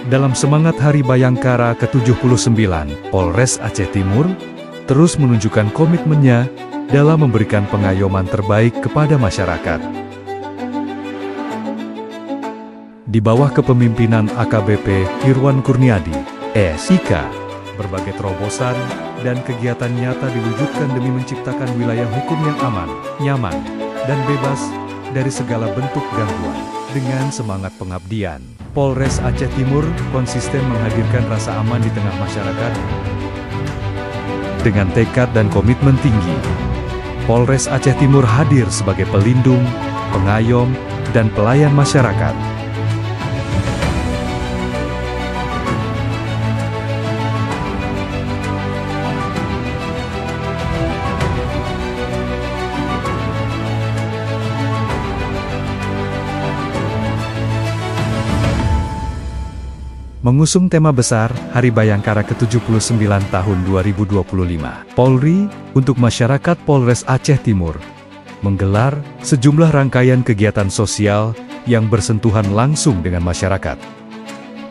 Dalam semangat Hari Bayangkara ke-79, Polres Aceh Timur terus menunjukkan komitmennya dalam memberikan pengayoman terbaik kepada masyarakat. Di bawah kepemimpinan AKBP Irwan Kurniadi, SIK, berbagai terobosan dan kegiatan nyata diwujudkan demi menciptakan wilayah hukum yang aman, nyaman, dan bebas dari segala bentuk gangguan. Dengan semangat pengabdian, Polres Aceh Timur konsisten menghadirkan rasa aman di tengah masyarakat. Dengan tekad dan komitmen tinggi, Polres Aceh Timur hadir sebagai pelindung, pengayom, dan pelayan masyarakat. Mengusung tema besar Hari Bayangkara ke-79 tahun 2025, Polri untuk masyarakat Polres Aceh Timur menggelar sejumlah rangkaian kegiatan sosial yang bersentuhan langsung dengan masyarakat.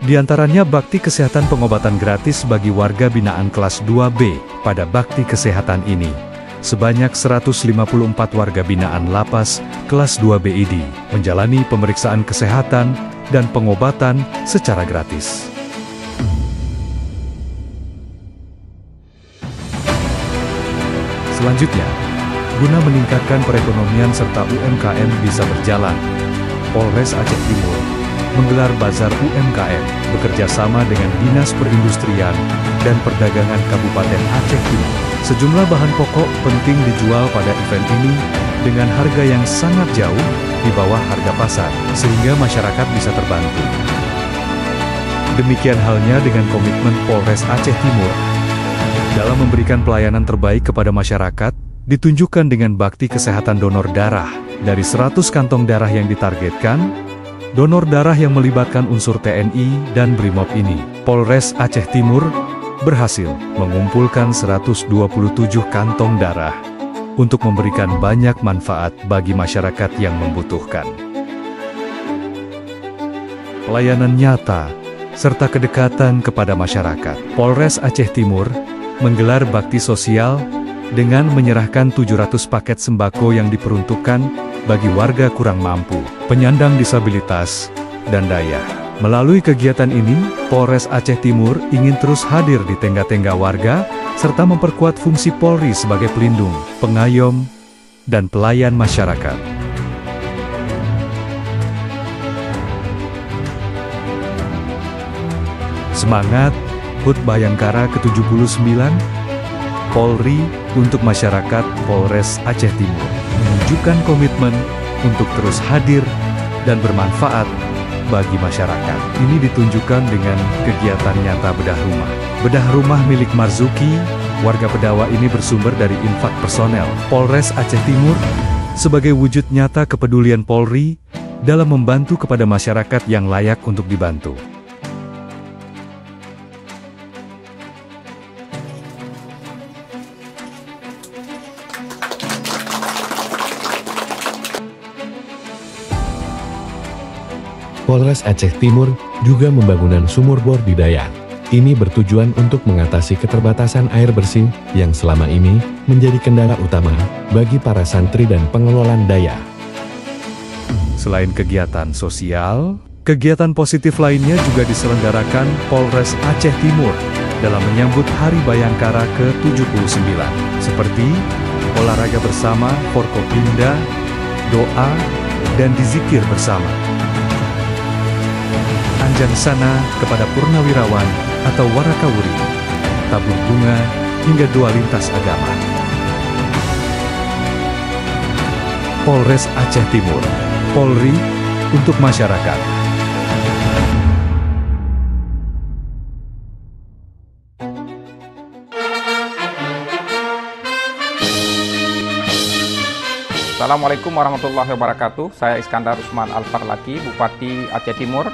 Di antaranya bakti kesehatan pengobatan gratis bagi warga binaan kelas 2B. Pada bakti kesehatan ini, sebanyak 154 warga binaan lapas kelas 2B ini menjalani pemeriksaan kesehatan dan pengobatan secara gratis. Selanjutnya, guna meningkatkan perekonomian serta UMKM bisa berjalan, Polres Aceh Timur menggelar Bazar UMKM bekerja sama dengan Dinas Perindustrian dan Perdagangan Kabupaten Aceh Timur. Sejumlah bahan pokok penting dijual pada event ini dengan harga yang sangat jauh di bawah harga pasar, sehingga masyarakat bisa terbantu. Demikian halnya dengan komitmen Polres Aceh Timur dalam memberikan pelayanan terbaik kepada masyarakat, ditunjukkan dengan bakti kesehatan donor darah. Dari 100 kantong darah yang ditargetkan, donor darah yang melibatkan unsur TNI dan BRIMOB ini, Polres Aceh Timur berhasil mengumpulkan 127 kantong darah untuk memberikan banyak manfaat bagi masyarakat yang membutuhkan. Pelayanan nyata serta kedekatan kepada masyarakat, Polres Aceh Timur menggelar bakti sosial dengan menyerahkan 700 paket sembako yang diperuntukkan bagi warga kurang mampu, penyandang disabilitas, dan daya. Melalui kegiatan ini, Polres Aceh Timur ingin terus hadir di tengah-tengah warga, serta memperkuat fungsi Polri sebagai pelindung, pengayom, dan pelayan masyarakat. Semangat HUT Bayangkara ke-79, Polri untuk masyarakat Polres Aceh Timur menunjukkan komitmen untuk terus hadir dan bermanfaat bagi masyarakat. Ini ditunjukkan dengan kegiatan nyata bedah rumah. Bedah rumah milik Marzuki, warga Pedawa ini bersumber dari infak personel Polres Aceh Timur sebagai wujud nyata kepedulian Polri dalam membantu kepada masyarakat yang layak untuk dibantu. Polres Aceh Timur juga membangunan sumur bor di Dayak. Ini bertujuan untuk mengatasi keterbatasan air bersih yang selama ini menjadi kendala utama bagi para santri dan pengelolaan Dayak. Selain kegiatan sosial, kegiatan positif lainnya juga diselenggarakan Polres Aceh Timur dalam menyambut Hari Bayangkara ke-79, seperti olahraga bersama, Forkopimda, doa, dan dizikir bersama. Anjansana kepada purnawirawan atau warakawuri, tabur bunga, hingga doa lintas agama. Polres Aceh Timur, Polri untuk masyarakat. Assalamualaikum warahmatullahi wabarakatuh. Saya Iskandar Usman Al-Farlaki, Bupati Aceh Timur,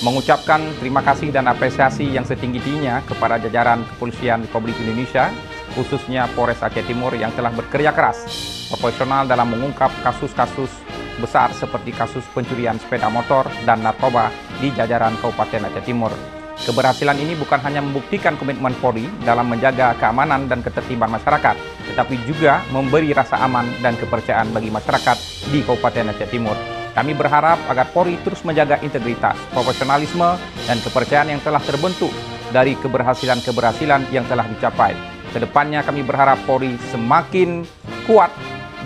mengucapkan terima kasih dan apresiasi yang setinggi-tingginya kepada jajaran Kepolisian Republik Indonesia, khususnya Polres Aceh Timur yang telah bekerja keras, profesional dalam mengungkap kasus-kasus besar seperti kasus pencurian sepeda motor dan narkoba di jajaran Kabupaten Aceh Timur. Keberhasilan ini bukan hanya membuktikan komitmen Polri dalam menjaga keamanan dan ketertiban masyarakat, tetapi juga memberi rasa aman dan kepercayaan bagi masyarakat di Kabupaten Aceh Timur. Kami berharap agar Polri terus menjaga integritas, profesionalisme, dan kepercayaan yang telah terbentuk dari keberhasilan-keberhasilan yang telah dicapai. Kedepannya kami berharap Polri semakin kuat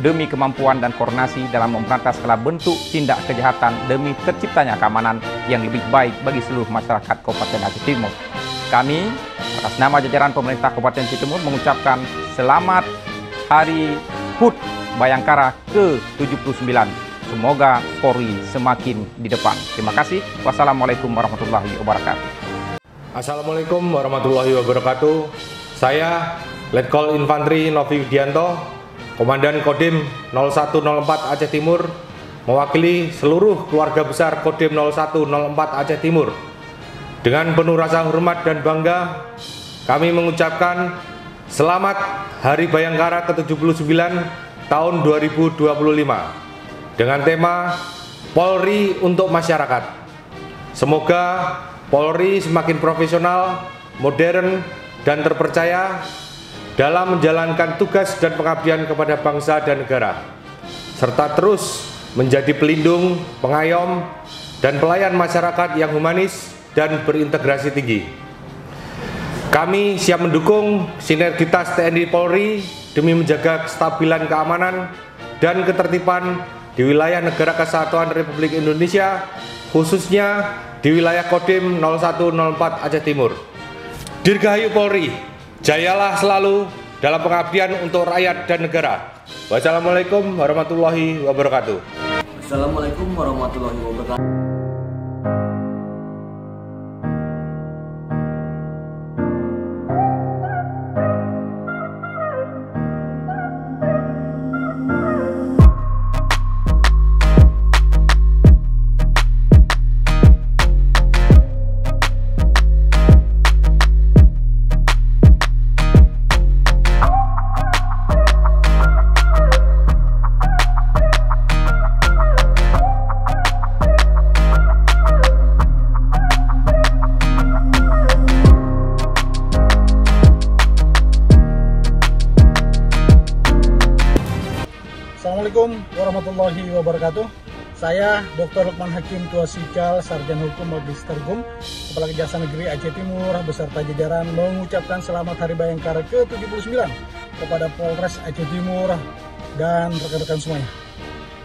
demi kemampuan dan koordinasi dalam memberantas segala bentuk tindak kejahatan demi terciptanya keamanan yang lebih baik bagi seluruh masyarakat Kabupaten Aceh Timur. Kami atas nama jajaran pemerintah Kabupaten Aceh Timur mengucapkan selamat Hari HUT Bayangkara ke-79. Semoga Polri semakin di depan. Terima kasih. Wassalamualaikum warahmatullahi wabarakatuh. Assalamualaikum warahmatullahi wabarakatuh. Saya Letkol Infantri Novi Widianto, Komandan Kodim 0104 Aceh Timur, mewakili seluruh keluarga besar Kodim 0104 Aceh Timur. Dengan penuh rasa hormat dan bangga, kami mengucapkan selamat Hari Bayangkara ke-79 tahun 2025 dengan tema Polri untuk Masyarakat. Semoga Polri semakin profesional, modern, dan terpercaya dalam menjalankan tugas dan pengabdian kepada bangsa dan negara, serta terus menjadi pelindung, pengayom, dan pelayan masyarakat yang humanis dan berintegrasi tinggi. Kami siap mendukung sinergitas TNI Polri demi menjaga kestabilan keamanan dan ketertiban di wilayah Negara Kesatuan Republik Indonesia, khususnya di wilayah Kodim 0104 Aceh Timur. Dirgahayu Polri, jayalah selalu dalam pengabdian untuk rakyat dan negara. Wassalamualaikum warahmatullahi wabarakatuh. Assalamualaikum warahmatullahi wabarakatuh. Assalamualaikum warahmatullahi wabarakatuh. Saya Dr. Lukman Hakim Tuasikal, Sarjana Hukum Magister Hukum, Kepala Kejaksaan Negeri Aceh Timur beserta jajaran mengucapkan selamat Hari Bayangkara ke-79 kepada Polres Aceh Timur dan rekan-rekan semuanya.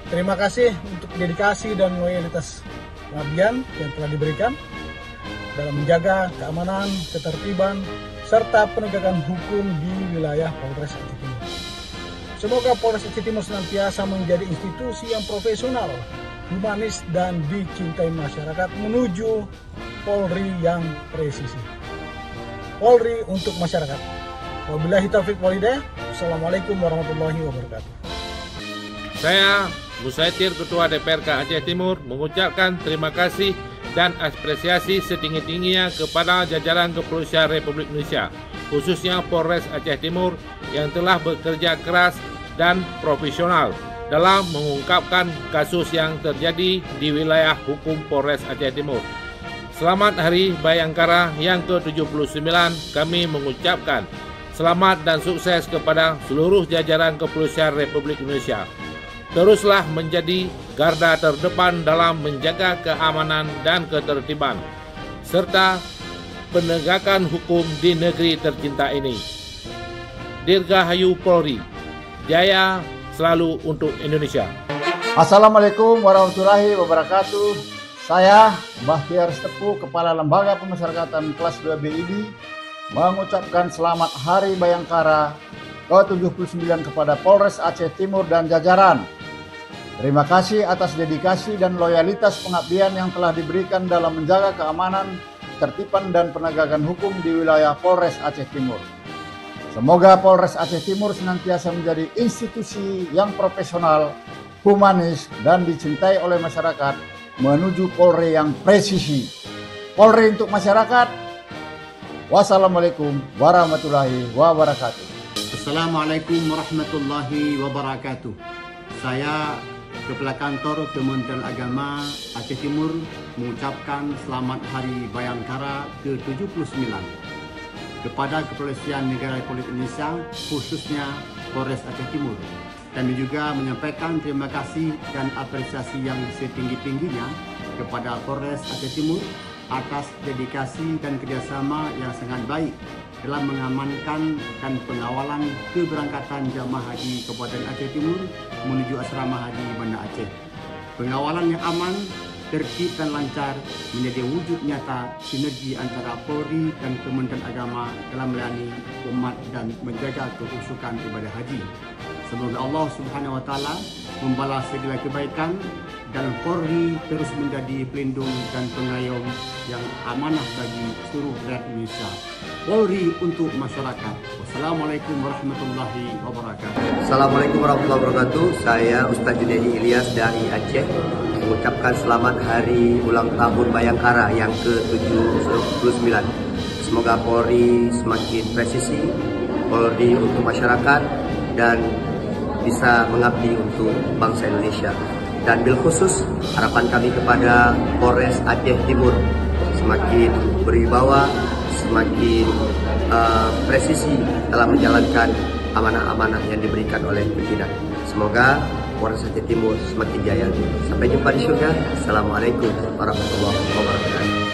Terima kasih untuk dedikasi dan loyalitas pengabdian yang telah diberikan dalam menjaga keamanan, ketertiban, serta penegakan hukum di wilayah Polres Aceh Timur. Semoga Polres Aceh Timur senantiasa menjadi institusi yang profesional, humanis, dan dicintai masyarakat menuju Polri yang presisi. Polri untuk masyarakat. Wabillahi taufiq wal hidayah. Assalamualaikum warahmatullahi wabarakatuh. Saya Musaitir, Ketua DPRK Aceh Timur, mengucapkan terima kasih dan apresiasi setinggi-tingginya kepada jajaran Kepolisian Republik Indonesia, khususnya Polres Aceh Timur yang telah bekerja keras dan profesional dalam mengungkapkan kasus yang terjadi di wilayah hukum Polres Aceh Timur. Selamat Hari Bayangkara yang ke-79. Kami mengucapkan selamat dan sukses kepada seluruh jajaran Kepolisian Republik Indonesia. Teruslah menjadi garda terdepan dalam menjaga keamanan dan ketertiban, serta penegakan hukum di negeri tercinta ini. Dirgahayu Polri, jaya selalu untuk Indonesia. Assalamualaikum warahmatullahi wabarakatuh. Saya Bahtiar Setepu, Kepala Lembaga Pemasyarakatan Kelas 2 BID, mengucapkan selamat Hari Bayangkara ke-79 kepada Polres Aceh Timur dan jajaran. Terima kasih atas dedikasi dan loyalitas pengabdian yang telah diberikan dalam menjaga keamanan, ketertiban, dan penegakan hukum di wilayah Polres Aceh Timur. Semoga Polres Aceh Timur senantiasa menjadi institusi yang profesional, humanis, dan dicintai oleh masyarakat menuju Polri yang presisi. Polri untuk masyarakat. Wassalamualaikum warahmatullahi wabarakatuh. Assalamualaikum warahmatullahi wabarakatuh. Saya Kepala Kantor Kementerian Agama Aceh Timur mengucapkan Selamat Hari Bayangkara ke-79 kepada Kepolisian Negara Republik Indonesia, khususnya Polres Aceh Timur. Kami juga menyampaikan terima kasih dan apresiasi yang setinggi-tingginya kepada Polres Aceh Timur atas dedikasi dan kerjasama yang sangat baik dalam mengamankan dan pengawalan keberangkatan jamaah haji Kabupaten Aceh Timur menuju asrama haji Banda Aceh. Pengawalan yang aman, tertib dan lancar menjadi wujud nyata sinergi antara Polri dan Kementerian Agama dalam melayani umat dan menjaga kehusukan ibadah haji. Semoga Allah Subhanahu wa Ta'ala membalas segala kebaikan dan Polri terus menjadi pelindung dan pengayom yang amanah bagi seluruh rakyat Indonesia. Polri untuk masyarakat. Wassalamualaikum warahmatullahi wabarakatuh. Assalamualaikum warahmatullahi wabarakatuh. Saya Ustaz Junaidi Ilyas dari Aceh mengucapkan selamat hari ulang tahun Bayangkara yang ke-79. Semoga Polri semakin presisi, Polri untuk masyarakat dan bisa mengabdi untuk bangsa Indonesia. Dan bil khusus harapan kami kepada Polres Aceh Timur semakin berwibawa, semakin presisi dalam menjalankan amanah-amanah yang diberikan oleh pimpinan. Semoga Polres Aceh Timur semakin jaya. Sampai jumpa di surga. Assalamualaikum warahmatullahi wabarakatuh.